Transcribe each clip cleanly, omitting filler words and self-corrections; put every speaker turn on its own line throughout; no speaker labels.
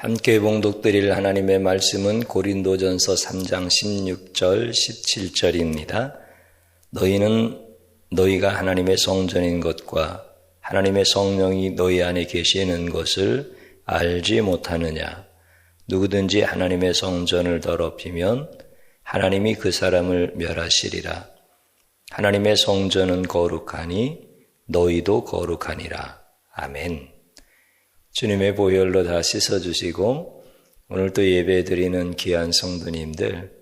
함께 봉독드릴 하나님의 말씀은 고린도전서 3장 16절 17절입니다. 너희는 너희가 하나님의 성전인 것과 하나님의 성령이 너희 안에 계시는 것을 알지 못하느냐. 누구든지 하나님의 성전을 더럽히면 하나님이 그 사람을 멸하시리라. 하나님의 성전은 거룩하니 너희도 거룩하니라. 아멘. 주님의 보혈로 다 씻어주시고 오늘 또 예배드리는 귀한 성도님들,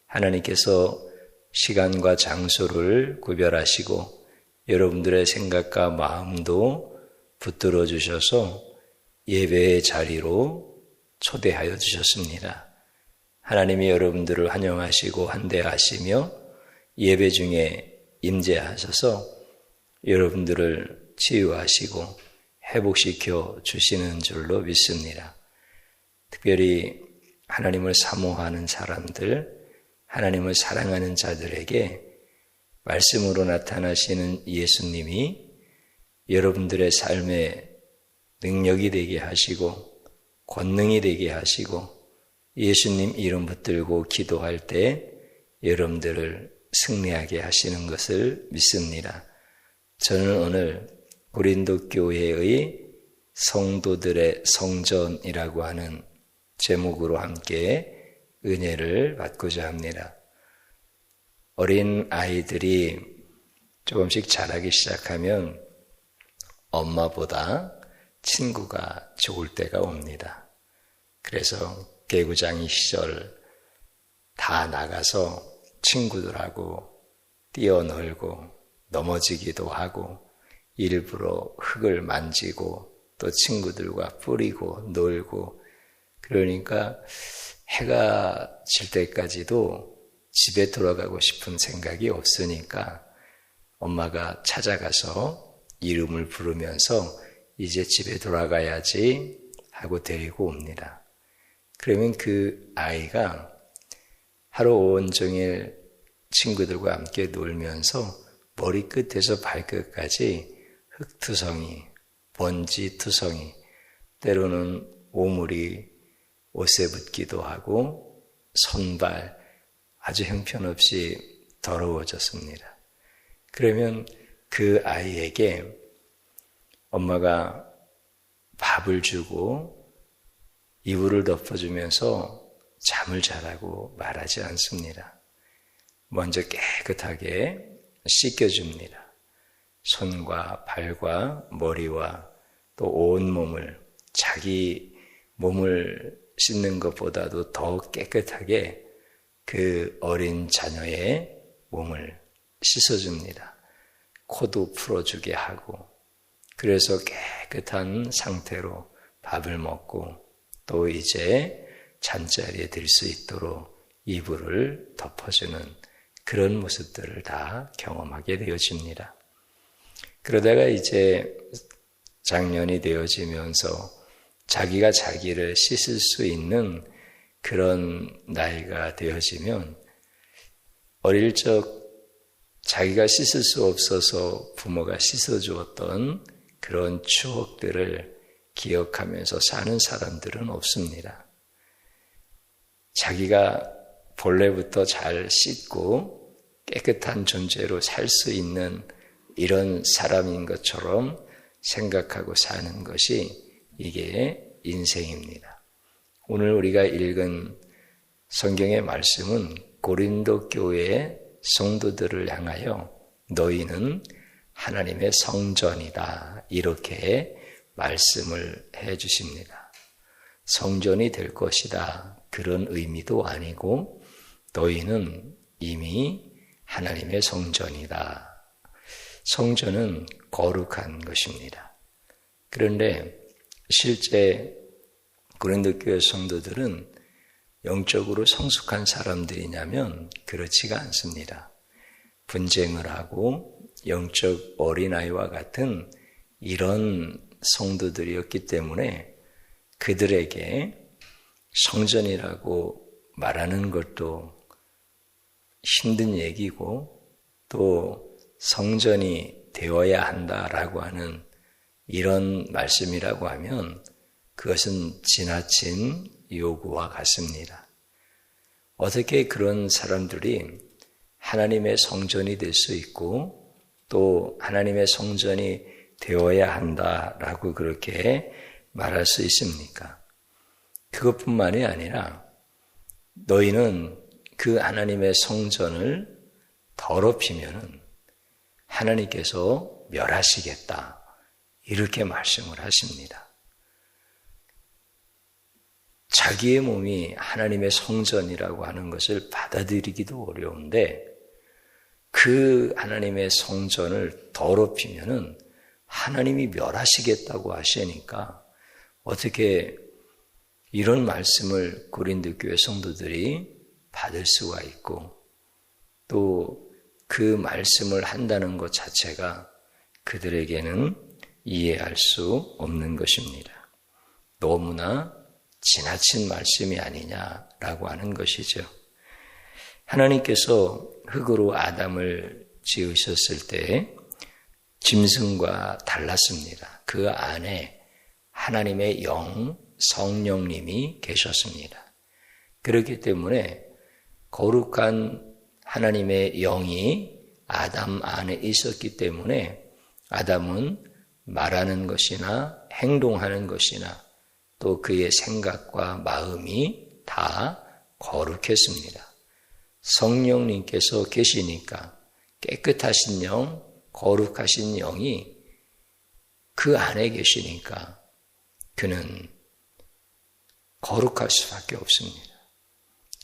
하나님께서 시간과 장소를 구별하시고 여러분들의 생각과 마음도 붙들어 주셔서 예배의 자리로 초대하여 주셨습니다. 하나님이 여러분들을 환영하시고 환대하시며 예배 중에 임재하셔서 여러분들을 치유하시고 회복시켜 주시는 줄로 믿습니다. 특별히 하나님을 사모하는 사람들, 하나님을 사랑하는 자들에게 말씀으로 나타나시는 예수님이 여러분들의 삶에 능력이 되게 하시고 권능이 되게 하시고 예수님 이름 붙들고 기도할 때 여러분들을 승리하게 하시는 것을 믿습니다. 저는 오늘 고린도 교회의 성도들의 성전이라고 하는 제목으로 함께 은혜를 받고자 합니다. 어린 아이들이 조금씩 자라기 시작하면 엄마보다 친구가 좋을 때가 옵니다. 그래서 개구장이 시절 다 나가서 친구들하고 뛰어놀고 넘어지기도 하고 일부러 흙을 만지고 또 친구들과 뿌리고 놀고, 그러니까 해가 질 때까지도 집에 돌아가고 싶은 생각이 없으니까 엄마가 찾아가서 이름을 부르면서 이제 집에 돌아가야지 하고 데리고 옵니다. 그러면 그 아이가 하루 온종일 친구들과 함께 놀면서 머리끝에서 발끝까지 흙투성이, 먼지투성이, 때로는 오물이 옷에 붙기도 하고 손발 아주 형편없이 더러워졌습니다. 그러면 그 아이에게 엄마가 밥을 주고 이불을 덮어주면서 잠을 자라고 말하지 않습니다. 먼저 깨끗하게 씻겨줍니다. 손과 발과 머리와 또 온몸을, 자기 몸을 씻는 것보다도 더 깨끗하게 그 어린 자녀의 몸을 씻어줍니다. 코도 풀어주게 하고, 그래서 깨끗한 상태로 밥을 먹고 또 이제 잠자리에 들 수 있도록 이불을 덮어주는 그런 모습들을 다 경험하게 되어집니다. 그러다가 이제 장년이 되어지면서 자기가 자기를 씻을 수 있는 그런 나이가 되어지면 어릴 적 자기가 씻을 수 없어서 부모가 씻어주었던 그런 추억들을 기억하면서 사는 사람들은 없습니다. 자기가 본래부터 잘 씻고 깨끗한 존재로 살 수 있는 이런 사람인 것처럼 생각하고 사는 것이 이게 인생입니다. 오늘 우리가 읽은 성경의 말씀은 고린도 교회의 성도들을 향하여 너희는 하나님의 성전이다, 이렇게 말씀을 해 주십니다. 성전이 될 것이다, 그런 의미도 아니고 너희는 이미 하나님의 성전이다. 성전은 거룩한 것입니다. 그런데 실제 고린도 교회 성도들은 영적으로 성숙한 사람들이냐면 그렇지가 않습니다. 분쟁을 하고 영적 어린아이와 같은 이런 성도들이었기 때문에 그들에게 성전이라고 말하는 것도 힘든 얘기고 또 성전이 되어야 한다라고 하는 이런 말씀이라고 하면 그것은 지나친 요구와 같습니다. 어떻게 그런 사람들이 하나님의 성전이 될 수 있고 또 하나님의 성전이 되어야 한다라고 그렇게 말할 수 있습니까? 그것뿐만이 아니라 너희는 그 하나님의 성전을 더럽히면은 하나님께서 멸하시겠다. 이렇게 말씀을 하십니다. 자기의 몸이 하나님의 성전이라고 하는 것을 받아들이기도 어려운데 그 하나님의 성전을 더럽히면은 하나님이 멸하시겠다고 하시니까 어떻게 이런 말씀을 고린도 교회 성도들이 받을 수가 있고 또 그 말씀을 한다는 것 자체가 그들에게는 이해할 수 없는 것입니다. 너무나 지나친 말씀이 아니냐라고 하는 것이죠. 하나님께서 흙으로 아담을 지으셨을 때 짐승과 달랐습니다. 그 안에 하나님의 영, 성령님이 계셨습니다. 그렇기 때문에 거룩한 하나님의 영이 아담 안에 있었기 때문에 아담은 말하는 것이나 행동하는 것이나 또 그의 생각과 마음이 다 거룩했습니다. 성령님께서 계시니까 깨끗하신 영, 거룩하신 영이 그 안에 계시니까 그는 거룩할 수밖에 없습니다.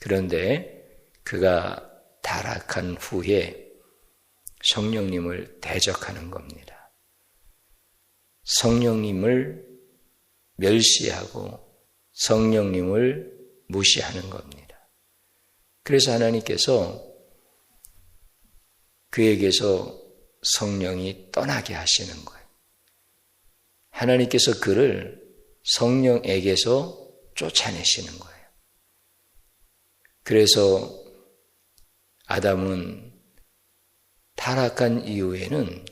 그런데 그가 타락한 후에 성령님을 대적하는 겁니다. 성령님을 멸시하고 성령님을 무시하는 겁니다. 그래서 하나님께서 그에게서 성령이 떠나게 하시는 거예요. 하나님께서 그를 성령에게서 쫓아내시는 거예요. 그래서 아담은 타락한 이후에는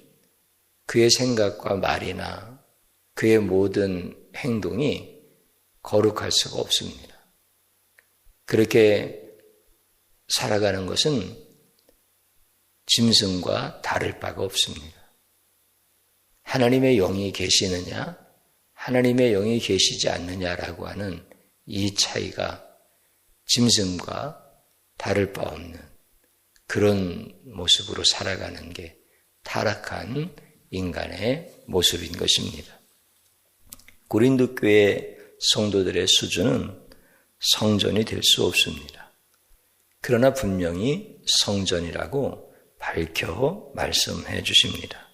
그의 생각과 말이나 그의 모든 행동이 거룩할 수가 없습니다. 그렇게 살아가는 것은 짐승과 다를 바가 없습니다. 하나님의 영이 계시느냐, 하나님의 영이 계시지 않느냐라고 하는 이 차이가 짐승과 다를 바 없는 그런 모습으로 살아가는 게 타락한 인간의 모습인 것입니다. 고린도 교회 성도들의 수준은 성전이 될 수 없습니다. 그러나 분명히 성전이라고 밝혀 말씀해 주십니다.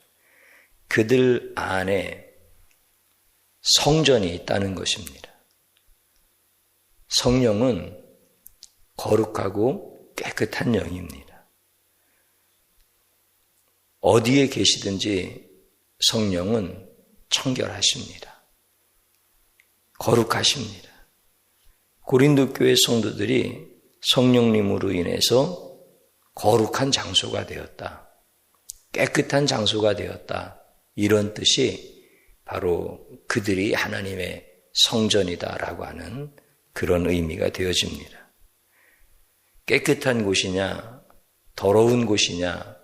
그들 안에 성전이 있다는 것입니다. 성령은 거룩하고 깨끗한 영입니다. 어디에 계시든지 성령은 청결하십니다. 거룩하십니다. 고린도 교회 성도들이 성령님으로 인해서 거룩한 장소가 되었다. 깨끗한 장소가 되었다. 이런 뜻이 바로 그들이 하나님의 성전이다라고 하는 그런 의미가 되어집니다. 깨끗한 곳이냐, 더러운 곳이냐,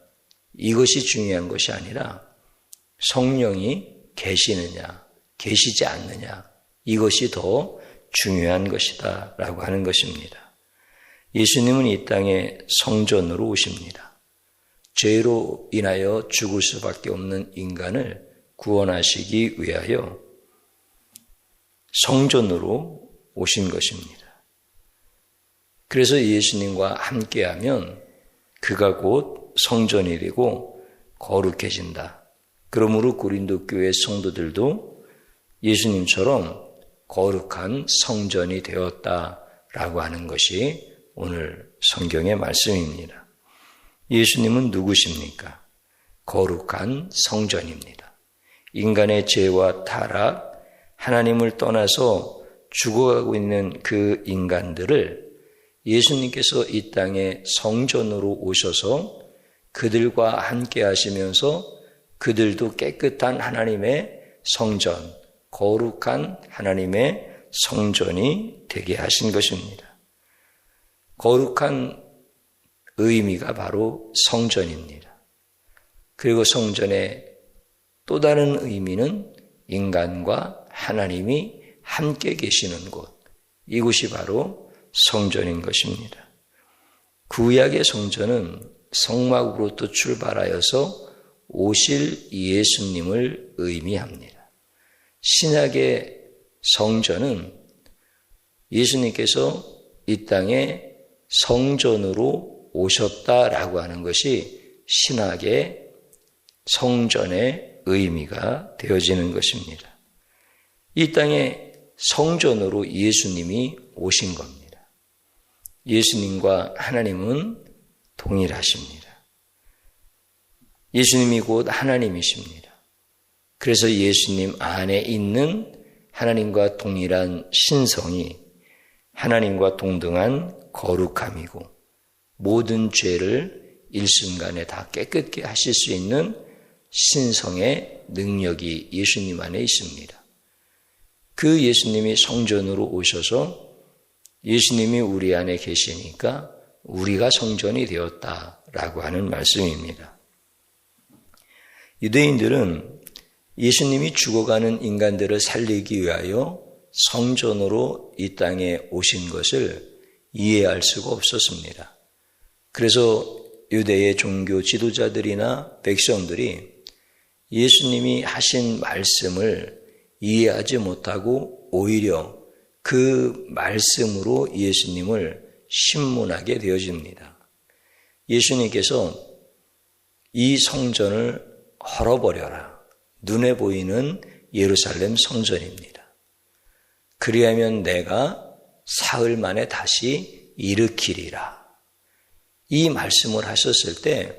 이것이 중요한 것이 아니라 성령이 계시느냐, 계시지 않느냐, 이것이 더 중요한 것이다 라고 하는 것입니다. 예수님은 이 땅에 성전으로 오십니다. 죄로 인하여 죽을 수밖에 없는 인간을 구원하시기 위하여 성전으로 오신 것입니다. 그래서 예수님과 함께하면 그가 곧 성전이 되고 거룩해진다. 그러므로 고린도 교회 성도들도 예수님처럼 거룩한 성전이 되었다라고 하는 것이 오늘 성경의 말씀입니다. 예수님은 누구십니까? 거룩한 성전입니다. 인간의 죄와 타락, 하나님을 떠나서 죽어가고 있는 그 인간들을 예수님께서 이 땅에 성전으로 오셔서 그들과 함께 하시면서 그들도 깨끗한 하나님의 성전, 거룩한 하나님의 성전이 되게 하신 것입니다. 거룩한 의미가 바로 성전입니다. 그리고 성전의 또 다른 의미는 인간과 하나님이 함께 계시는 곳, 이곳이 바로 성전인 것입니다. 구약의 성전은 성막으로부터 출발하여서 오실 예수님을 의미합니다. 신약의 성전은 예수님께서 이 땅에 성전으로 오셨다라고 하는 것이 신약의 성전의 의미가 되어지는 것입니다. 이 땅에 성전으로 예수님이 오신 겁니다. 예수님과 하나님은 동일하십니다. 예수님이 곧 하나님이십니다. 그래서 예수님 안에 있는 하나님과 동일한 신성이 하나님과 동등한 거룩함이고 모든 죄를 일순간에 다 깨끗게 하실 수 있는 신성의 능력이 예수님 안에 있습니다. 그 예수님이 성전으로 오셔서 예수님이 우리 안에 계시니까 우리가 성전이 되었다라고 하는 말씀입니다. 유대인들은 예수님이 죽어가는 인간들을 살리기 위하여 성전으로 이 땅에 오신 것을 이해할 수가 없었습니다. 그래서 유대의 종교 지도자들이나 백성들이 예수님이 하신 말씀을 이해하지 못하고 오히려 그 말씀으로 예수님을 신문하게 되어집니다. 예수님께서 이 성전을 헐어버려라. 눈에 보이는 예루살렘 성전입니다. 그리하면 내가 사흘 만에 다시 일으키리라. 이 말씀을 하셨을 때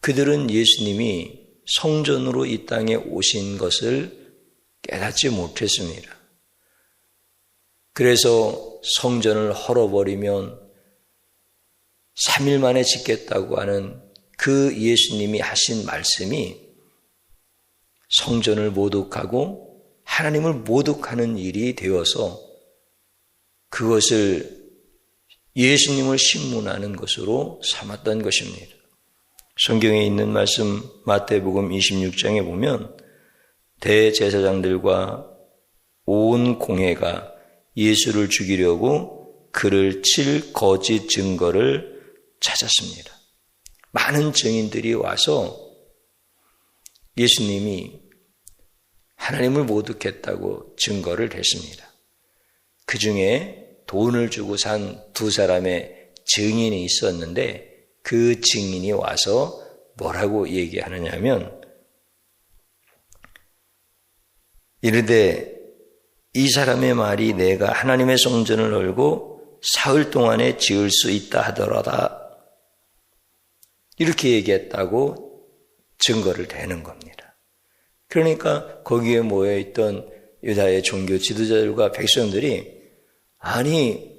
그들은 예수님이 성전으로 이 땅에 오신 것을 깨닫지 못했습니다. 그래서 성전을 헐어버리면 3일 만에 짓겠다고 하는 그 예수님이 하신 말씀이 성전을 모독하고 하나님을 모독하는 일이 되어서 그것을 예수님을 신문하는 것으로 삼았던 것입니다. 성경에 있는 말씀 마태복음 26장에 보면 대제사장들과 온 공회가 예수를 죽이려고 그를 칠 거짓 증거를 찾았습니다. 많은 증인들이 와서 예수님이 하나님을 모독했다고 증거를 했습니다. 그 중에 돈을 주고 산 두 사람의 증인이 있었는데 그 증인이 와서 뭐라고 얘기하느냐 하면 이르되 이 사람의 말이 내가 하나님의 성전을 열고 사흘 동안에 지을 수 있다 하더라다. 이렇게 얘기했다고 증거를 대는 겁니다. 그러니까 거기에 모여있던 유다의 종교 지도자들과 백성들이 아니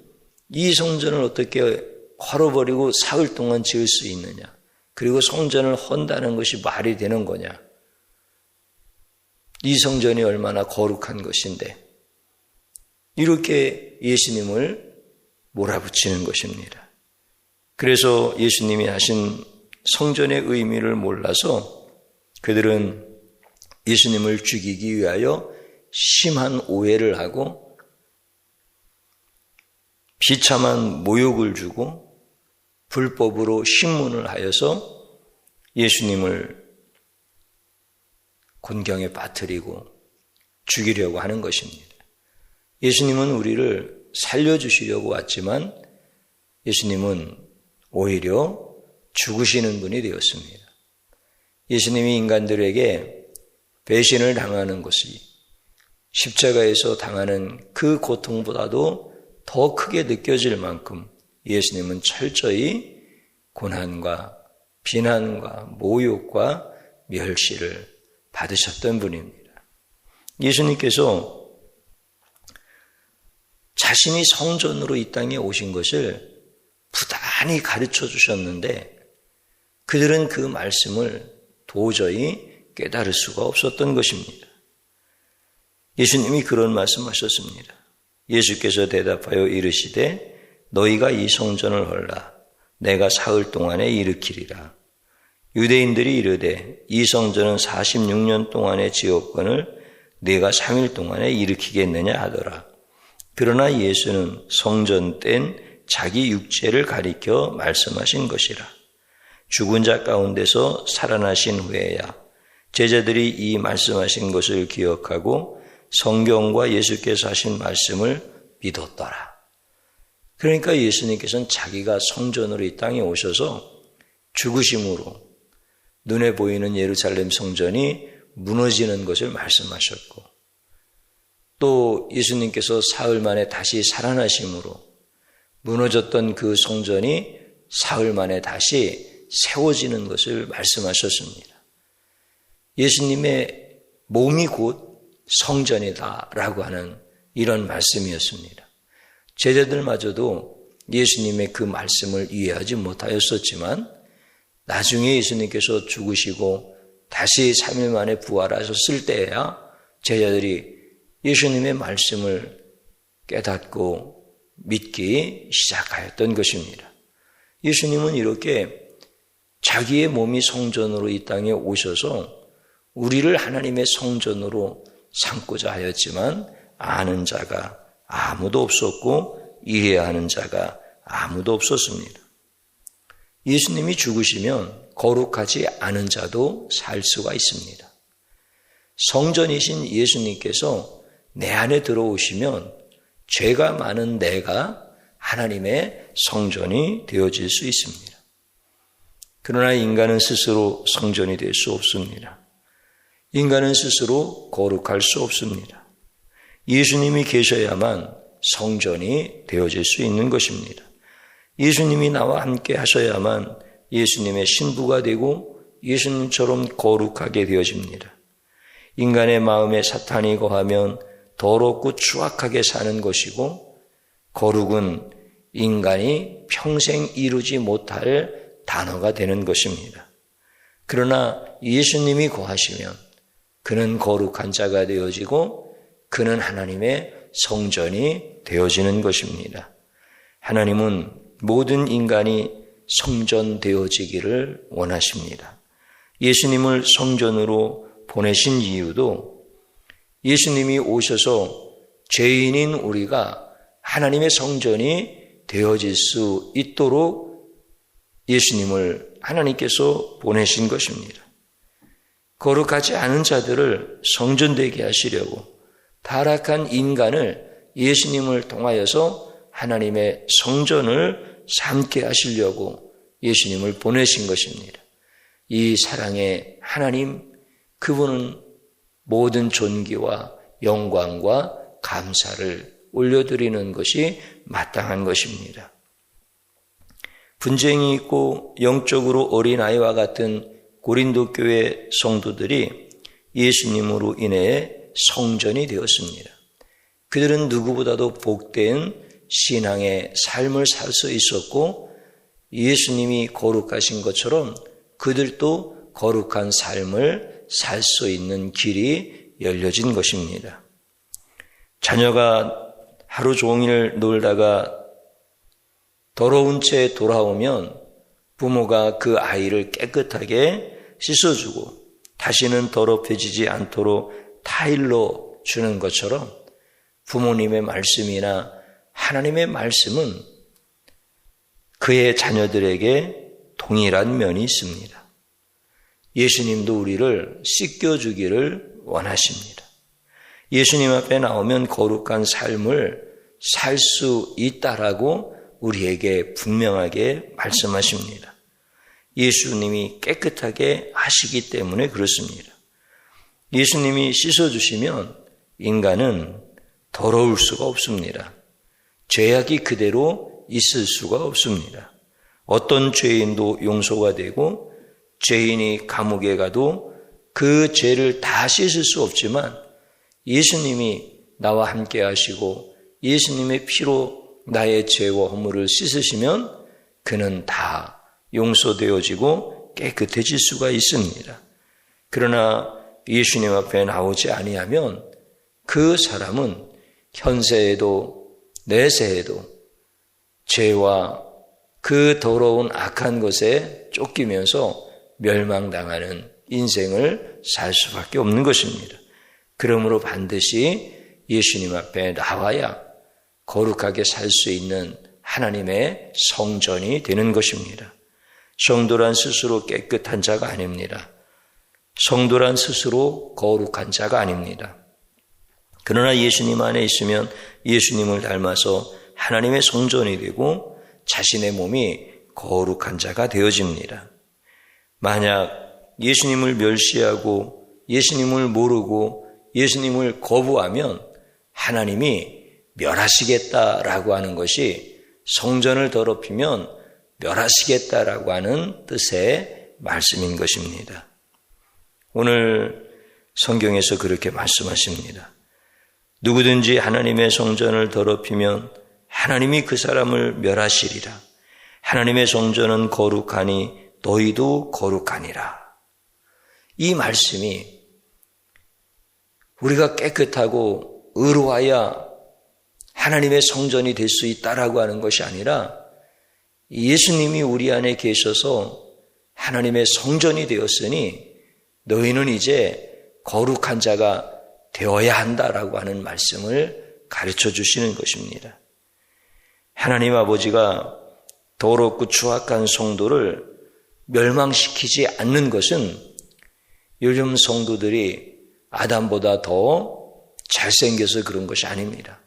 이 성전을 어떻게 헐어버리고 사흘 동안 지을 수 있느냐. 그리고 성전을 헌다는 것이 말이 되는 거냐. 이 성전이 얼마나 거룩한 것인데 이렇게 예수님을 몰아붙이는 것입니다. 그래서 예수님이 하신 성전의 의미를 몰라서 그들은 예수님을 죽이기 위하여 심한 오해를 하고 비참한 모욕을 주고 불법으로 신문을 하여서 예수님을 곤경에 빠뜨리고 죽이려고 하는 것입니다. 예수님은 우리를 살려주시려고 왔지만 예수님은 오히려 죽으시는 분이 되었습니다. 예수님이 인간들에게 배신을 당하는 것이 십자가에서 당하는 그 고통보다도 더 크게 느껴질 만큼 예수님은 철저히 고난과 비난과 모욕과 멸시를 받으셨던 분입니다. 예수님께서 자신이 성전으로 이 땅에 오신 것을 부단히 가르쳐 주셨는데 그들은 그 말씀을 도저히 깨달을 수가 없었던 것입니다. 예수님이 그런 말씀하셨습니다. 예수께서 대답하여 이르시되 너희가 이 성전을 헐라 내가 사흘 동안에 일으키리라. 유대인들이 이르되 이 성전은 46년 동안의 지었건을 네가 3일 동안에 일으키겠느냐 하더라. 그러나 예수는 성전 땐 자기 육체를 가리켜 말씀하신 것이라. 죽은 자 가운데서 살아나신 후에야 제자들이 이 말씀하신 것을 기억하고 성경과 예수께서 하신 말씀을 믿었더라. 그러니까 예수님께서는 자기가 성전으로 이 땅에 오셔서 죽으심으로 눈에 보이는 예루살렘 성전이 무너지는 것을 말씀하셨고, 또 예수님께서 사흘 만에 다시 살아나심으로 무너졌던 그 성전이 사흘 만에 다시 세워지는 것을 말씀하셨습니다. 예수님의 몸이 곧 성전이다라고 하는 이런 말씀이었습니다. 제자들마저도 예수님의 그 말씀을 이해하지 못하였었지만 나중에 예수님께서 죽으시고 다시 3일 만에 부활하셨을 때에야 제자들이 예수님의 말씀을 깨닫고 믿기 시작하였던 것입니다. 예수님은 이렇게 자기의 몸이 성전으로 이 땅에 오셔서 우리를 하나님의 성전으로 삼고자 하였지만 아는 자가 아무도 없었고 이해하는 자가 아무도 없었습니다. 예수님이 죽으시면 거룩하지 않은 자도 살 수가 있습니다. 성전이신 예수님께서 내 안에 들어오시면 죄가 많은 내가 하나님의 성전이 되어질 수 있습니다. 그러나 인간은 스스로 성전이 될 수 없습니다. 인간은 스스로 거룩할 수 없습니다. 예수님이 계셔야만 성전이 되어질 수 있는 것입니다. 예수님이 나와 함께 하셔야만 예수님의 신부가 되고 예수님처럼 거룩하게 되어집니다. 인간의 마음에 사탄이 거하면 더럽고 추악하게 사는 것이고, 거룩은 인간이 평생 이루지 못할 단어가 되는 것입니다. 그러나 예수님이 거하시면 그는 거룩한 자가 되어지고 그는 하나님의 성전이 되어지는 것입니다. 하나님은 모든 인간이 성전 되어지기를 원하십니다. 예수님을 성전으로 보내신 이유도 예수님이 오셔서 죄인인 우리가 하나님의 성전이 되어질 수 있도록 예수님을 하나님께서 보내신 것입니다. 거룩하지 않은 자들을 성전되게 하시려고 타락한 인간을 예수님을 통하여서 하나님의 성전을 삼게 하시려고 예수님을 보내신 것입니다. 이 사랑의 하나님, 그분은 모든 존귀와 영광과 감사를 올려드리는 것이 마땅한 것입니다. 분쟁이 있고 영적으로 어린아이와 같은 고린도 교회 성도들이 예수님으로 인해 성전이 되었습니다. 그들은 누구보다도 복된 신앙의 삶을 살 수 있었고 예수님이 거룩하신 것처럼 그들도 거룩한 삶을 살 수 있는 길이 열려진 것입니다. 자녀가 하루 종일 놀다가 더러운 채 돌아오면 부모가 그 아이를 깨끗하게 씻어주고 다시는 더럽혀지지 않도록 타일로 주는 것처럼 부모님의 말씀이나 하나님의 말씀은 그의 자녀들에게 동일한 면이 있습니다. 예수님도 우리를 씻겨주기를 원하십니다. 예수님 앞에 나오면 거룩한 삶을 살 수 있다라고 우리에게 분명하게 말씀하십니다. 예수님이 깨끗하게 하시기 때문에 그렇습니다. 예수님이 씻어주시면 인간은 더러울 수가 없습니다. 죄악이 그대로 있을 수가 없습니다. 어떤 죄인도 용서가 되고 죄인이 감옥에 가도 그 죄를 다 씻을 수 없지만 예수님이 나와 함께 하시고 예수님의 피로 나의 죄와 허물을 씻으시면 그는 다 용서되어지고 깨끗해질 수가 있습니다. 그러나 예수님 앞에 나오지 아니하면 그 사람은 현세에도 내세에도 죄와 그 더러운 악한 것에 쫓기면서 멸망당하는 인생을 살 수밖에 없는 것입니다. 그러므로 반드시 예수님 앞에 나와야 거룩하게 살 수 있는 하나님의 성전이 되는 것입니다. 성도란 스스로 깨끗한 자가 아닙니다. 성도란 스스로 거룩한 자가 아닙니다. 그러나 예수님 안에 있으면 예수님을 닮아서 하나님의 성전이 되고 자신의 몸이 거룩한 자가 되어집니다. 만약 예수님을 멸시하고 예수님을 모르고 예수님을 거부하면 하나님이 멸하시겠다라고 하는 것이 성전을 더럽히면 멸하시겠다라고 하는 뜻의 말씀인 것입니다. 오늘 성경에서 그렇게 말씀하십니다. 누구든지 하나님의 성전을 더럽히면 하나님이 그 사람을 멸하시리라. 하나님의 성전은 거룩하니 너희도 거룩하니라. 이 말씀이 우리가 깨끗하고 의로워야 하나님의 성전이 될 수 있다라고 하는 것이 아니라 예수님이 우리 안에 계셔서 하나님의 성전이 되었으니 너희는 이제 거룩한 자가 되어야 한다라고 하는 말씀을 가르쳐 주시는 것입니다. 하나님 아버지가 더럽고 추악한 성도를 멸망시키지 않는 것은 요즘 성도들이 아담보다 더 잘생겨서 그런 것이 아닙니다.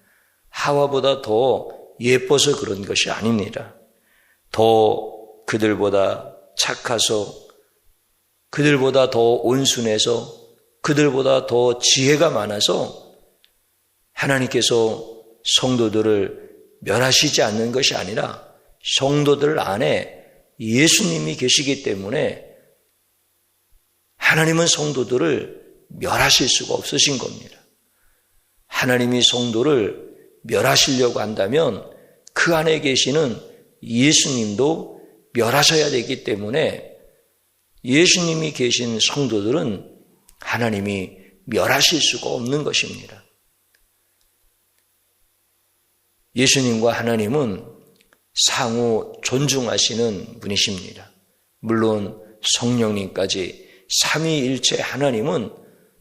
하와보다 더 예뻐서 그런 것이 아닙니다. 더 그들보다 착해서, 그들보다 더 온순해서, 그들보다 더 지혜가 많아서 하나님께서 성도들을 멸하시지 않는 것이 아니라 성도들 안에 예수님이 계시기 때문에 하나님은 성도들을 멸하실 수가 없으신 겁니다. 하나님이 성도를 멸하시려고 한다면 그 안에 계시는 예수님도 멸하셔야 되기 때문에 예수님이 계신 성도들은 하나님이 멸하실 수가 없는 것입니다. 예수님과 하나님은 상호 존중하시는 분이십니다. 물론 성령님까지 삼위일체 하나님은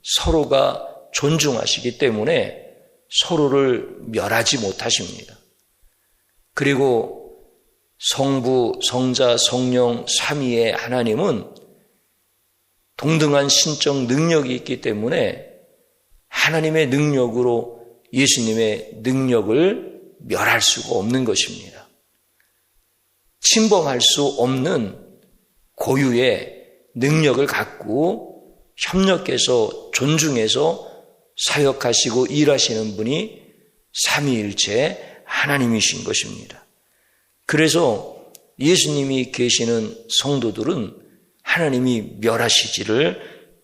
서로가 존중하시기 때문에 서로를 멸하지 못하십니다. 그리고 성부, 성자, 성령 삼위의 하나님은 동등한 신적 능력이 있기 때문에 하나님의 능력으로 예수님의 능력을 멸할 수가 없는 것입니다. 침범할 수 없는 고유의 능력을 갖고 협력해서 존중해서 사역하시고 일하시는 분이 삼위일체 하나님이신 것입니다. 그래서 예수님이 계시는 성도들은 하나님이 멸하시지를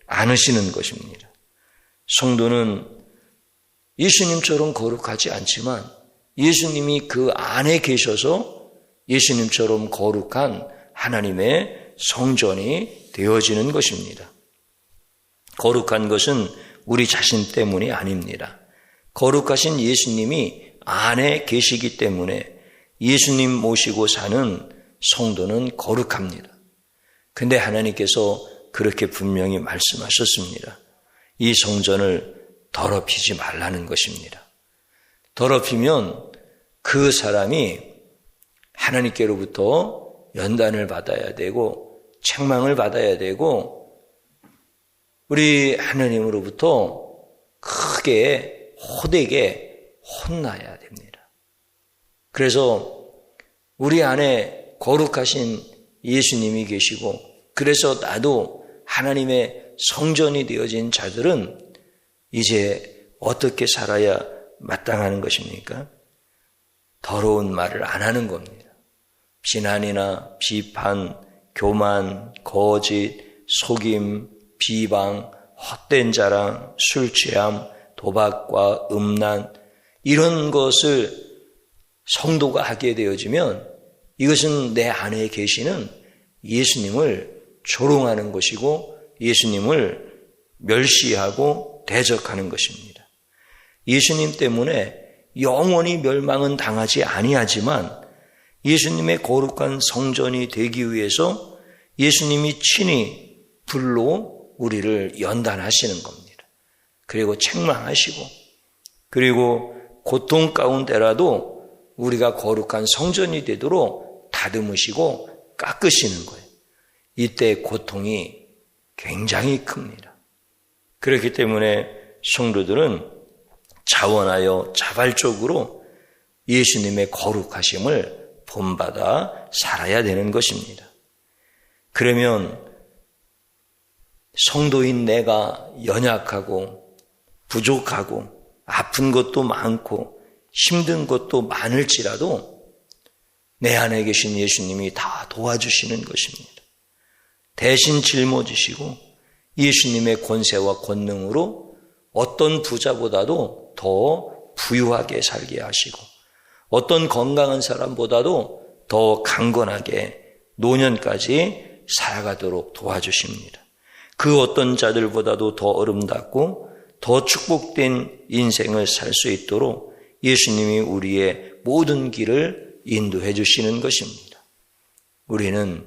않으시는 것입니다. 성도는 예수님처럼 거룩하지 않지만 예수님이 그 안에 계셔서 예수님처럼 거룩한 하나님의 성전이 되어지는 것입니다. 거룩한 것은 우리 자신 때문이 아닙니다. 거룩하신 예수님이 안에 계시기 때문에 예수님 모시고 사는 성도는 거룩합니다. 근데 하나님께서 그렇게 분명히 말씀하셨습니다. 이 성전을 더럽히지 말라는 것입니다. 더럽히면 그 사람이 하나님께로부터 연단을 받아야 되고 책망을 받아야 되고 우리 하나님으로부터 크게 호되게 혼나야 됩니다. 그래서 우리 안에 거룩하신 예수님이 계시고 그래서 나도 하나님의 성전이 되어진 자들은 이제 어떻게 살아야 마땅하는 것입니까? 더러운 말을 안 하는 겁니다. 비난이나 비판, 교만, 거짓, 속임, 비방, 헛된 자랑, 술 취함, 도박과 음란 이런 것을 성도가 하게 되어지면 이것은 내 안에 계시는 예수님을 조롱하는 것이고 예수님을 멸시하고 대적하는 것입니다. 예수님 때문에 영원히 멸망은 당하지 아니하지만 예수님의 거룩한 성전이 되기 위해서 예수님이 친히 불로 우리를 연단하시는 겁니다. 그리고 책망하시고, 그리고 고통 가운데라도 우리가 거룩한 성전이 되도록 다듬으시고 깎으시는 거예요. 이때 고통이 굉장히 큽니다. 그렇기 때문에 성도들은 자원하여 자발적으로 예수님의 거룩하심을 본받아 살아야 되는 것입니다. 그러면 성도인 내가 연약하고 부족하고 아픈 것도 많고 힘든 것도 많을지라도 내 안에 계신 예수님이 다 도와주시는 것입니다. 대신 짊어지시고 예수님의 권세와 권능으로 어떤 부자보다도 더 부유하게 살게 하시고 어떤 건강한 사람보다도 더 강건하게 노년까지 살아가도록 도와주십니다. 그 어떤 자들보다도 더 아름답고 더 축복된 인생을 살 수 있도록 예수님이 우리의 모든 길을 인도해 주시는 것입니다. 우리는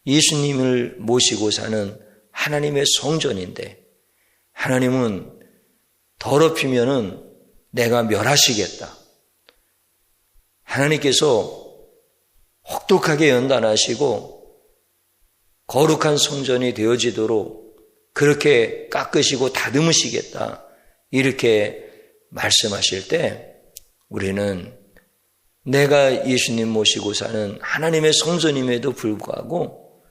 예수님을 모시고 사는 하나님의 성전인데 하나님은 더럽히면은 내가 멸하시겠다. 하나님께서 혹독하게 연단하시고 거룩한 성전이 되어지도록 그렇게 깎으시고 다듬으시겠다. 이렇게 말씀하실 때 우리는 내가 예수님 모시고 사는 하나님의 성전임에도 불구하고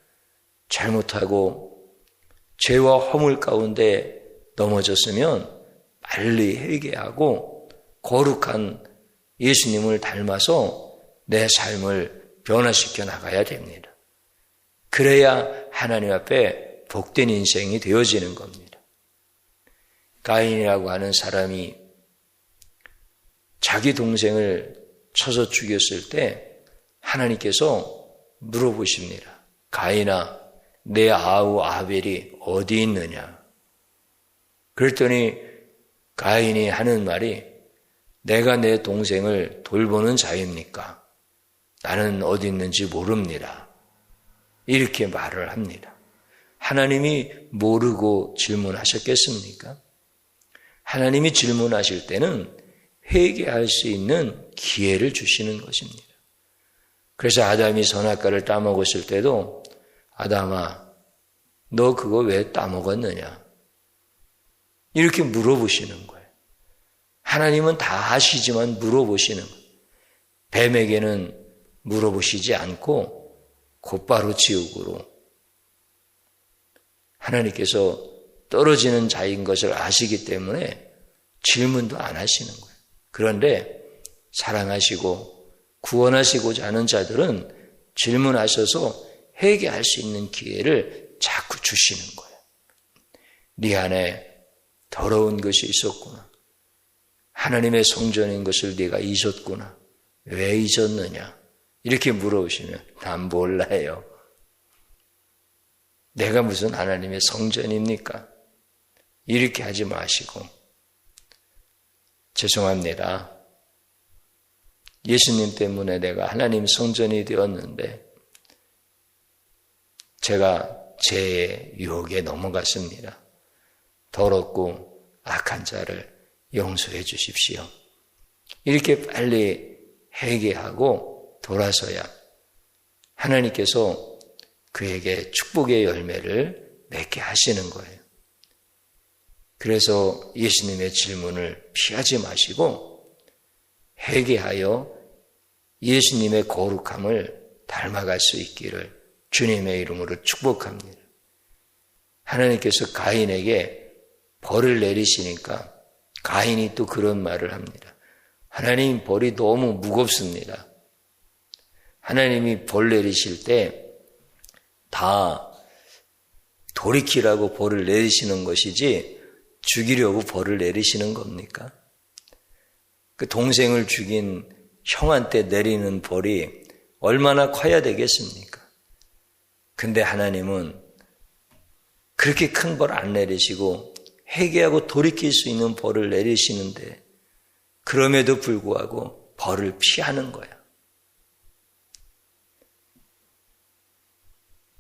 잘못하고 죄와 허물 가운데 넘어졌으면 빨리 회개하고 거룩한 예수님을 닮아서 내 삶을 변화시켜 나가야 됩니다. 그래야 하나님 앞에 복된 인생이 되어지는 겁니다. 가인이라고 하는 사람이 자기 동생을 쳐서 죽였을 때 하나님께서 물어보십니다. 가인아, 내 아우 아벨이 어디 있느냐? 그랬더니 가인이 하는 말이 내가 내 동생을 돌보는 자입니까? 나는 어디 있는지 모릅니다. 이렇게 말을 합니다. 하나님이 모르고 질문하셨겠습니까? 하나님이 질문하실 때는 회개할 수 있는 기회를 주시는 것입니다. 그래서 아담이 선악과를 따먹었을 때도 아담아, 너 그거 왜 따먹었느냐? 이렇게 물어보시는 거예요. 하나님은 다 아시지만 물어보시는 거예요. 뱀에게는 물어보시지 않고 곧바로 지옥으로 하나님께서 떨어지는 자인 것을 아시기 때문에 질문도 안 하시는 거예요. 그런데 사랑하시고 구원하시고자 하는 자들은 질문하셔서 회개할 수 있는 기회를 자꾸 주시는 거예요. 네 안에 더러운 것이 있었구나. 하나님의 성전인 것을 네가 잊었구나. 왜 잊었느냐? 이렇게 물어보시면 난 몰라요. 내가 무슨 하나님의 성전입니까? 이렇게 하지 마시고 죄송합니다. 예수님 때문에 내가 하나님 성전이 되었는데 제가 죄의 유혹에 넘어갔습니다. 더럽고 악한 자를 용서해 주십시오. 이렇게 빨리 회개하고 돌아서야 하나님께서 그에게 축복의 열매를 맺게 하시는 거예요. 그래서 예수님의 질문을 피하지 마시고 회개하여 예수님의 거룩함을 닮아갈 수 있기를 주님의 이름으로 축복합니다. 하나님께서 가인에게 벌을 내리시니까 가인이 또 그런 말을 합니다. 하나님 벌이 너무 무겁습니다. 하나님이 벌 내리실 때 다 돌이키라고 벌을 내리시는 것이지 죽이려고 벌을 내리시는 겁니까? 그 동생을 죽인 형한테 내리는 벌이 얼마나 커야 되겠습니까? 근데 하나님은 그렇게 큰 벌 안 내리시고 회개하고 돌이킬 수 있는 벌을 내리시는데 그럼에도 불구하고 벌을 피하는 거야.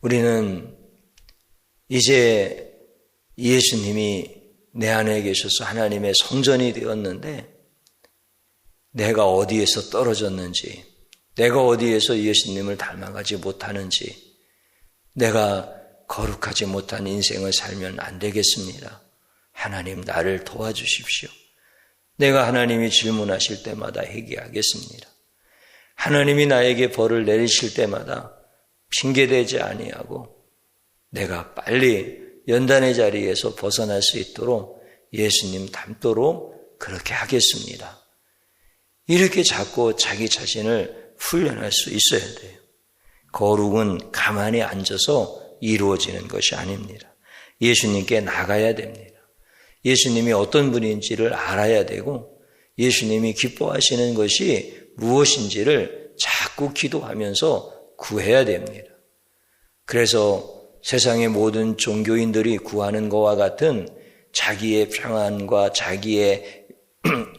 우리는 이제 예수님이 내 안에 계셔서 하나님의 성전이 되었는데 내가 어디에서 떨어졌는지, 내가 어디에서 예수님을 닮아가지 못하는지, 내가 거룩하지 못한 인생을 살면 안 되겠습니다. 하나님 나를 도와주십시오. 내가 하나님이 질문하실 때마다 회개하겠습니다. 하나님이 나에게 벌을 내리실 때마다 핑계대지 아니하고 내가 빨리 연단의 자리에서 벗어날 수 있도록 예수님 닮도록 그렇게 하겠습니다. 이렇게 자꾸 자기 자신을 훈련할 수 있어야 돼요. 거룩은 가만히 앉아서 이루어지는 것이 아닙니다. 예수님께 나가야 됩니다. 예수님이 어떤 분인지를 알아야 되고 예수님이 기뻐하시는 것이 무엇인지를 자꾸 기도하면서 구해야 됩니다. 그래서 세상의 모든 종교인들이 구하는 것과 같은 자기의 평안과 자기의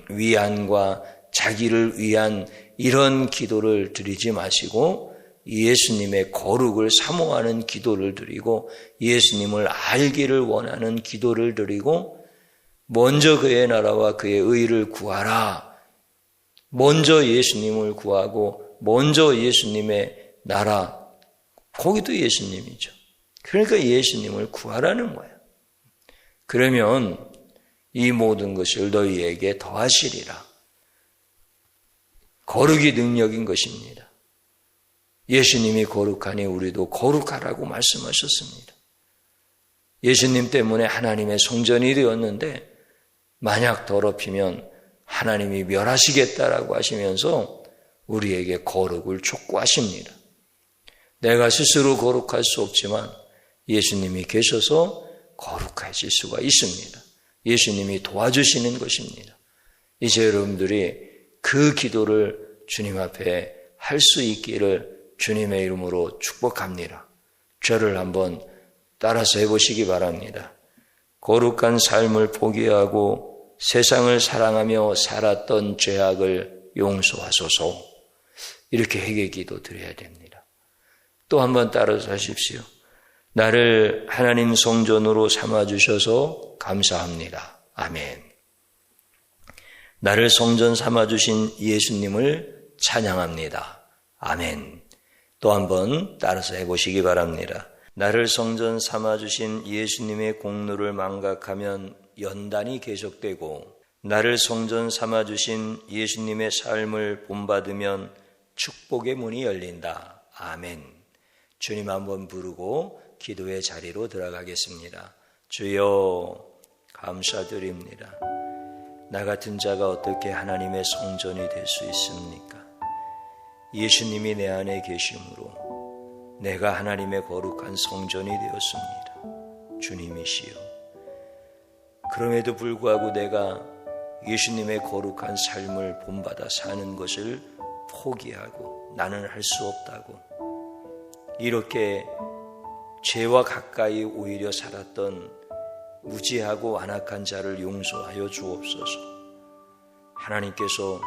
위안과 자기를 위한 이런 기도를 드리지 마시고 예수님의 거룩을 사모하는 기도를 드리고 예수님을 알기를 원하는 기도를 드리고 먼저 그의 나라와 그의 의를 구하라. 먼저 예수님을 구하고 먼저 예수님의 나라, 거기도 예수님이죠. 그러니까 예수님을 구하라는 거예요. 그러면 이 모든 것을 너희에게 더하시리라. 거룩이 능력인 것입니다. 예수님이 거룩하니 우리도 거룩하라고 말씀하셨습니다. 예수님 때문에 하나님의 성전이 되었는데 만약 더럽히면 하나님이 멸하시겠다라고 하시면서 우리에게 거룩을 촉구하십니다. 내가 스스로 거룩할 수 없지만 예수님이 계셔서 거룩해질 수가 있습니다. 예수님이 도와주시는 것입니다. 이제 여러분들이 그 기도를 주님 앞에 할 수 있기를 주님의 이름으로 축복합니다. 저를 한번 따라서 해보시기 바랍니다. 거룩한 삶을 포기하고 세상을 사랑하며 살았던 죄악을 용서하소서. 이렇게 회개기도 드려야 됩니다. 또 한번 따라서 하십시오. 나를 하나님 성전으로 삼아주셔서 감사합니다. 아멘. 나를 성전 삼아주신 예수님을 찬양합니다. 아멘. 또 한번 따라서 해보시기 바랍니다. 나를 성전 삼아주신 예수님의 공로를 망각하면 연단이 계속되고 나를 성전 삼아주신 예수님의 삶을 본받으면 축복의 문이 열린다. 아멘. 주님 한번 부르고 기도의 자리로 들어가겠습니다. 주여 감사드립니다. 나 같은 자가 어떻게 하나님의 성전이 될 수 있습니까? 예수님이 내 안에 계심으로 내가 하나님의 거룩한 성전이 되었습니다. 주님이시여. 그럼에도 불구하고 내가 예수님의 거룩한 삶을 본받아 사는 것을 포기하고 나는 할 수 없다고 이렇게 죄와 가까이 오히려 살았던 무지하고 완악한 자를 용서하여 주옵소서. 하나님께서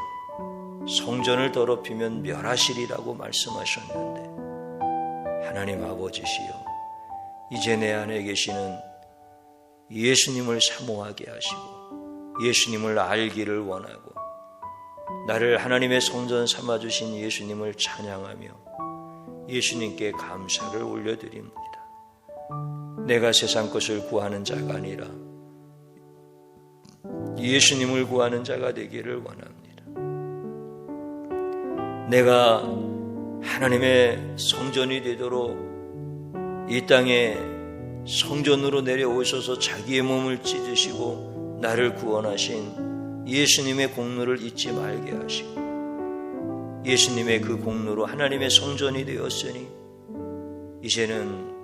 성전을 더럽히면 멸하시리라고 말씀하셨는데 하나님 아버지시여, 이제 내 안에 계시는 예수님을 사모하게 하시고 예수님을 알기를 원하고 나를 하나님의 성전 삼아주신 예수님을 찬양하며 예수님께 감사를 올려드립니다. 내가 세상 것을 구하는 자가 아니라 예수님을 구하는 자가 되기를 원합니다. 내가 하나님의 성전이 되도록 이 땅에 성전으로 내려오셔서 자기의 몸을 찢으시고 나를 구원하신 예수님의 공로를 잊지 말게 하시고 예수님의 그 공로로 하나님의 성전이 되었으니 이제는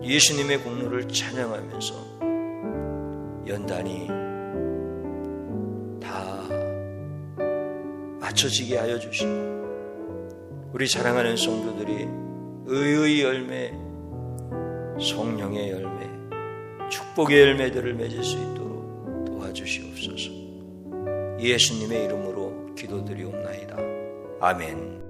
예수님의 공로를 찬양하면서 연단이 다 맞춰지게 하여 주시고 우리 사랑하는 성도들이 의의 열매, 성령의 열매, 축복의 열매들을 맺을 수 있도록 도와주시옵소서. 예수님의 이름으로 기도드리옵나이다. 아멘.